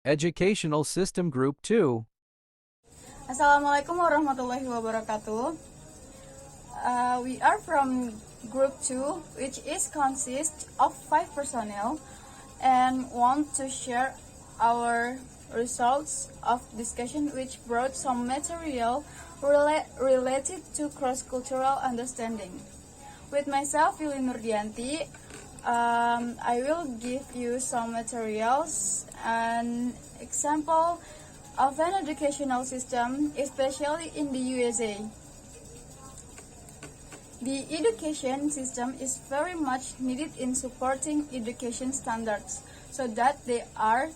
Educational System Group 2. Assalamualaikum warahmatullahi wabarakatuh. We are from Group 2, which is consists of 5 personnel, and want to share our results of discussion which brought some material related to cross-cultural understanding. With myself, Yuli Nurdianti, I will give you some materials and example of an educational system, especially in the USA. The education system is very much needed in supporting education standards so that they are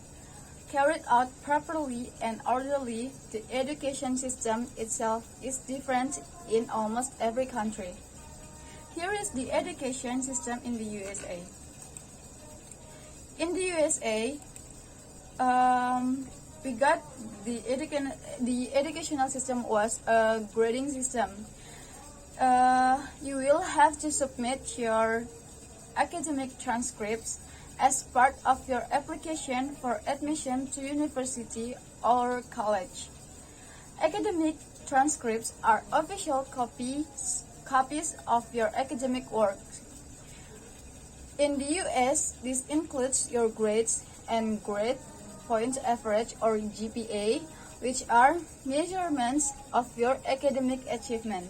carried out properly and orderly. The education system itself is different in almost every country. Here is the education system in the USA. In the USA, we got the educational system was a grading system. You will have to submit your academic transcripts as part of your application for admission to university or college. Academic transcripts are official copies of your academic work. In the US, this includes your grades and grade point average or GPA, which are measurements of your academic achievement.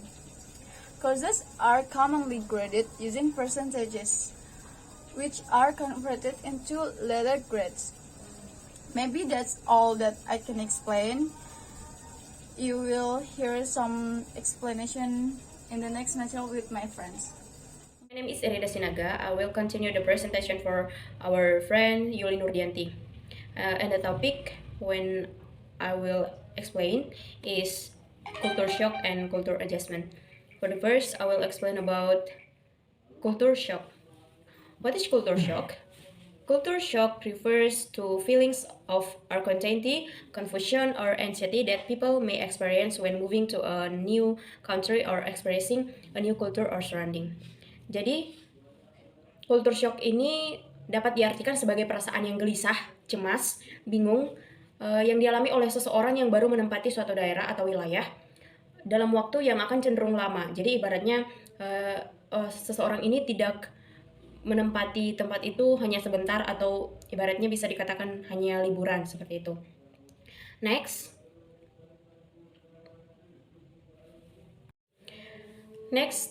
Courses are commonly graded using percentages, which are converted into letter grades. Maybe that's all that I can explain. You will hear some explanation in the next material with my friends. My name is Irida Sinaga. I will continue the presentation for our friend Yuli Nurdianti. And the topic when I will explain is culture shock and culture adjustment. For the first, I will explain about culture shock. What is culture shock? Culture shock refers to feelings of uncertainty, confusion, or anxiety that people may experience when moving to a new country or experiencing a new culture or surrounding. Jadi, culture shock ini dapat diartikan sebagai perasaan yang gelisah, cemas, bingung, yang dialami oleh seseorang yang baru menempati suatu daerah atau wilayah dalam waktu yang akan cenderung lama. Jadi ibaratnya seseorang ini tidak menempati tempat itu hanya sebentar atau ibaratnya bisa dikatakan hanya liburan seperti itu. Next,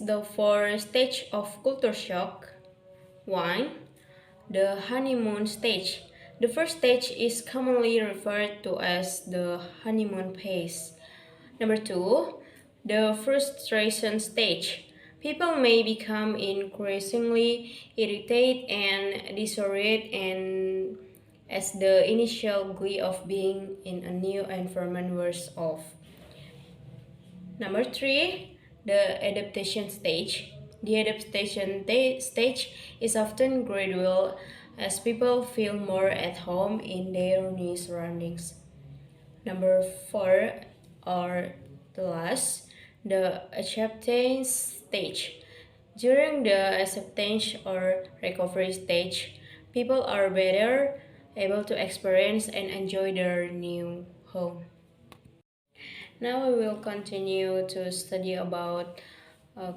the four stage of culture shock. 1. The honeymoon stage. The first stage is commonly referred to as the honeymoon phase. Number 2, the frustration stage. People may become increasingly irritated and disoriented as the initial glee of being in a new environment wears off. Number 3, the adaptation stage. The adaptation stage is often gradual as people feel more at home in their new surroundings. Number 4, or the last, the acceptance stage. During the acceptance or recovery stage, people are better able to experience and enjoy their new home. Now we will continue to study about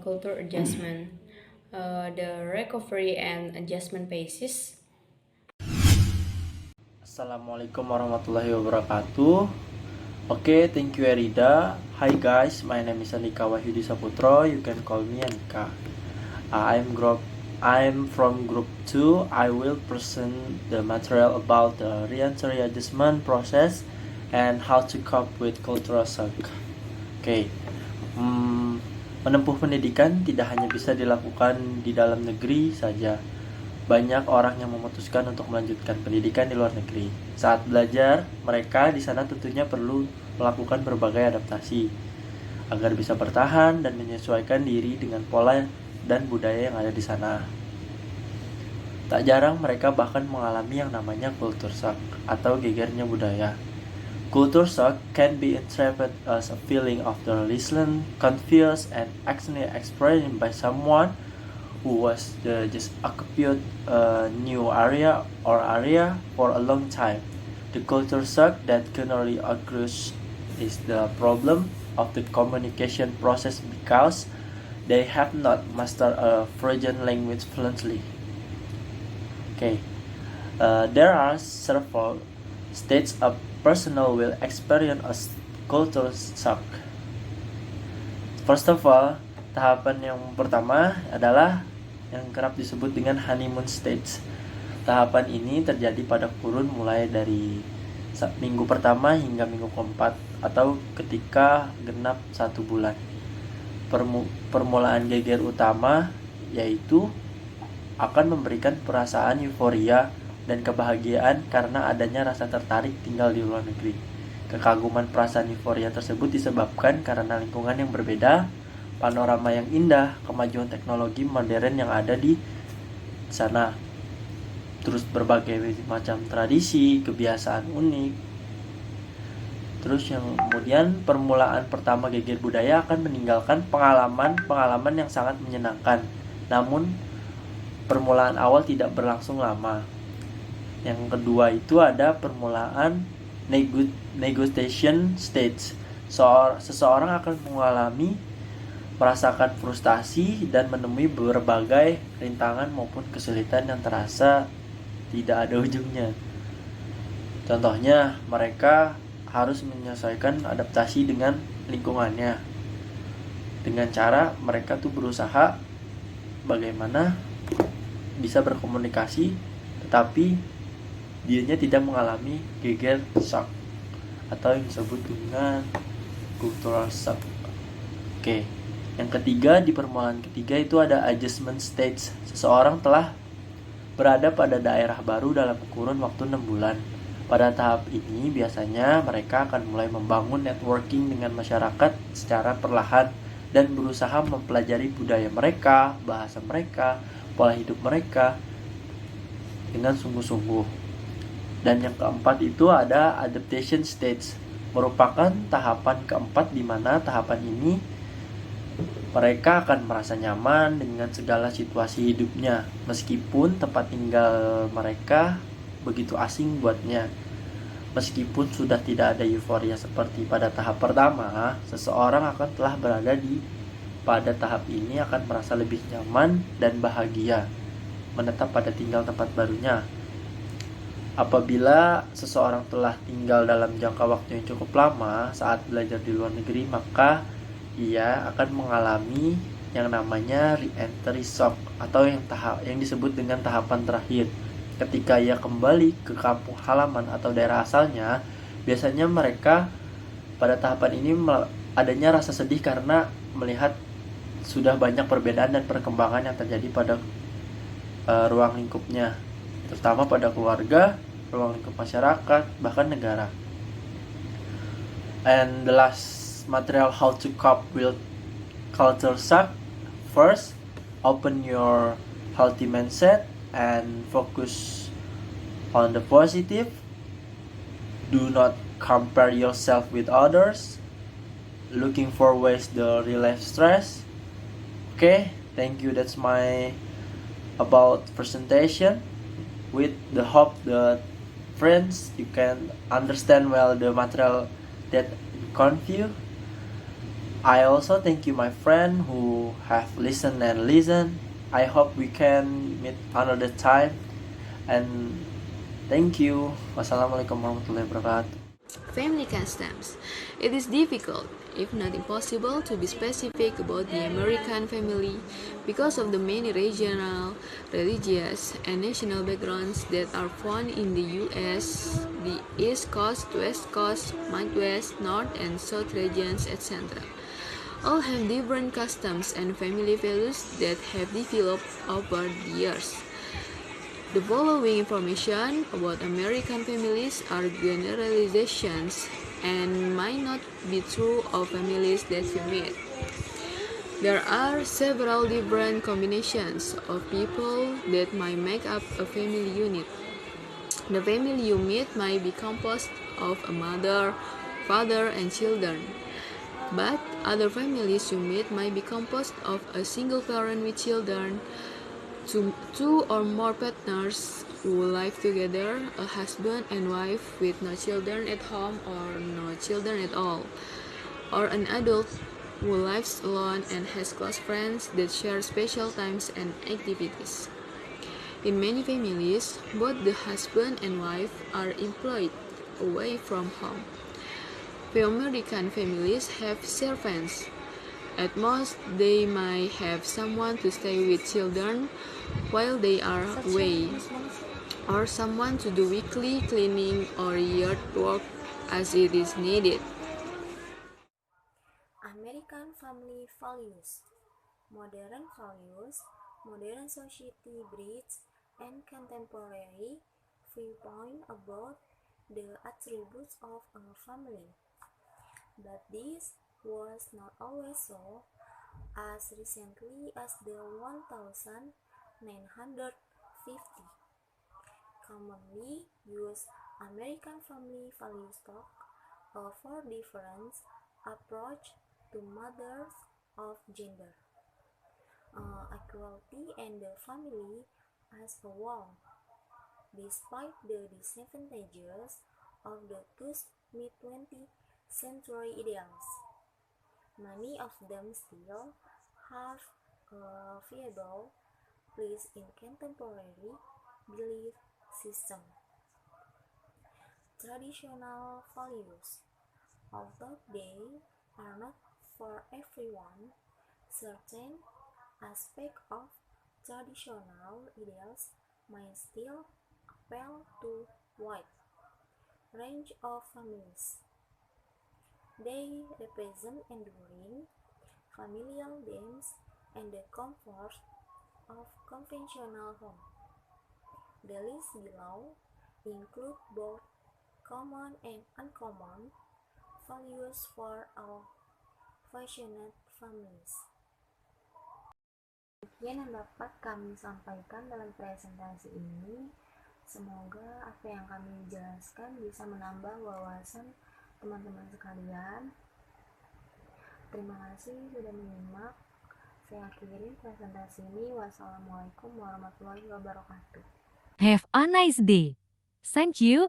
culture adjustment, the recovery and adjustment phases. Assalamualaikum warahmatullahi wabarakatuh. Okay, thank you Erida. Hi guys, my name is Andika Wahyudi Saputro. You can call me Andika. I'm from group 2. I will present the material about the re-entry adjustment process and how to cope with cultural shock. Okay. Menempuh pendidikan tidak hanya bisa dilakukan di dalam negeri saja. Banyak orang yang memutuskan untuk melanjutkan pendidikan di luar negeri. Saat belajar, mereka di sana tentunya perlu melakukan berbagai adaptasi agar bisa bertahan dan menyesuaikan diri dengan pola dan budaya yang ada di sana. Tak jarang mereka bahkan mengalami yang namanya culture shock atau gegernya budaya. Culture shock can be interpreted as a feeling of resistance, confused, and actually expressed by someone who was just occupied a new area for a long time. The culture shock that generally occurs is the problem of the communication process because they have not mastered a foreign language fluently. Okay, there are several states a person will experience a culture shock. First of all, tahapan yang pertama adalah yang kerap disebut dengan honeymoon stage. Tahapan ini terjadi pada kurun mulai dari minggu pertama hingga minggu keempat atau ketika genap 1 bulan. Permulaan geger utama yaitu akan memberikan perasaan euforia dan kebahagiaan karena adanya rasa tertarik tinggal di luar negeri. Kekaguman perasaan euforia tersebut disebabkan karena lingkungan yang berbeda, panorama yang indah, kemajuan teknologi modern yang ada di sana. Terus berbagai macam tradisi, kebiasaan unik. Terus yang kemudian permulaan pertama geger budaya akan meninggalkan pengalaman yang sangat menyenangkan. Namun permulaan awal tidak berlangsung lama. Yang kedua itu ada permulaan negotiation stage. Seseorang akan merasakan frustasi dan menemui berbagai rintangan maupun kesulitan yang terasa tidak ada ujungnya. Contohnya, mereka harus menyesuaikan adaptasi dengan lingkungannya. Dengan cara mereka tuh berusaha bagaimana bisa berkomunikasi tetapi dianya tidak mengalami geger shock atau yang disebut dengan cultural shock. Oke. Yang ketiga, di permulaan ketiga itu ada adjustment stage. Seseorang telah berada pada daerah baru dalam kurun waktu 6 bulan. Pada tahap ini biasanya mereka akan mulai membangun networking dengan masyarakat secara perlahan dan berusaha mempelajari budaya mereka, bahasa mereka, pola hidup mereka dengan sungguh-sungguh. Dan yang keempat itu ada adaptation stage, merupakan tahapan keempat di mana tahapan ini mereka akan merasa nyaman dengan segala situasi hidupnya, meskipun tempat tinggal mereka begitu asing buatnya. Meskipun sudah tidak ada euforia seperti pada tahap pertama, seseorang akan telah berada pada tahap ini akan merasa lebih nyaman dan bahagia menetap pada tinggal tempat barunya. Apabila seseorang telah tinggal dalam jangka waktu yang cukup lama saat belajar di luar negeri, maka ia akan mengalami yang namanya re-entry shock atau yang disebut dengan tahapan terakhir. Ketika ia kembali ke kampung halaman atau daerah asalnya, biasanya mereka pada tahapan ini adanya rasa sedih karena melihat sudah banyak perbedaan dan perkembangan yang terjadi pada ruang lingkupnya, terutama pada keluarga, ruang lingkup masyarakat, bahkan negara. And the last material how to cope with culture shock. First, open your healthy mindset and focus on the positive. Do not compare yourself with others. Looking for ways to relieve stress. Okay, thank you. That's my about presentation. With the hope that friends you can understand well the material that you confuse. I also thank you my friend who have listened and listened. I hope we can meet another time. And thank you. Wassalamualaikum warahmatullahi wabarakatuh. Family customs. It is difficult, if not impossible, to be specific about the American family because of the many regional, religious, and national backgrounds that are found in the U.S., the East Coast, West Coast, Midwest, North and South regions, etc. All have different customs and family values that have developed over the years. The following information about American families are generalizations and might not be true of families that you meet. There are several different combinations of people that might make up a family unit. The family you meet might be composed of a mother, father, and children. But other families you meet might be composed of a single parent with children, two or more partners, who live together, a husband and wife with no children at home or no children at all, or an adult who lives alone and has close friends that share special times and activities. In many families, both the husband and wife are employed away from home. Few American families have servants. At most, they might have someone to stay with children while they are away, or someone to do weekly cleaning or yard work as it is needed. American family values. Modern values, modern society breeds and contemporary viewpoint about the attributes of a family. But this was not always so. As recently as the 1950, commonly used American family values talk for different approach to matters of gender, equality, and the family as a whole. Despite the disadvantages of the two mid-20th century ideals, many of them still have a viable place in contemporary belief system. Traditional values, although they are not for everyone, certain aspects of traditional ideals might still appeal to wide range of families. They represent enduring familial themes and the comfort of conventional home. The list below include both common and uncommon values for all passionate families. Demikian yang dapat kami sampaikan dalam presentasi ini. Semoga apa yang kami jelaskan bisa menambah wawasan teman-teman sekalian. Terima kasih sudah menyimak. Saya akhiri presentasi ini. Wassalamualaikum warahmatullahi wabarakatuh. Have a nice day. Thank you.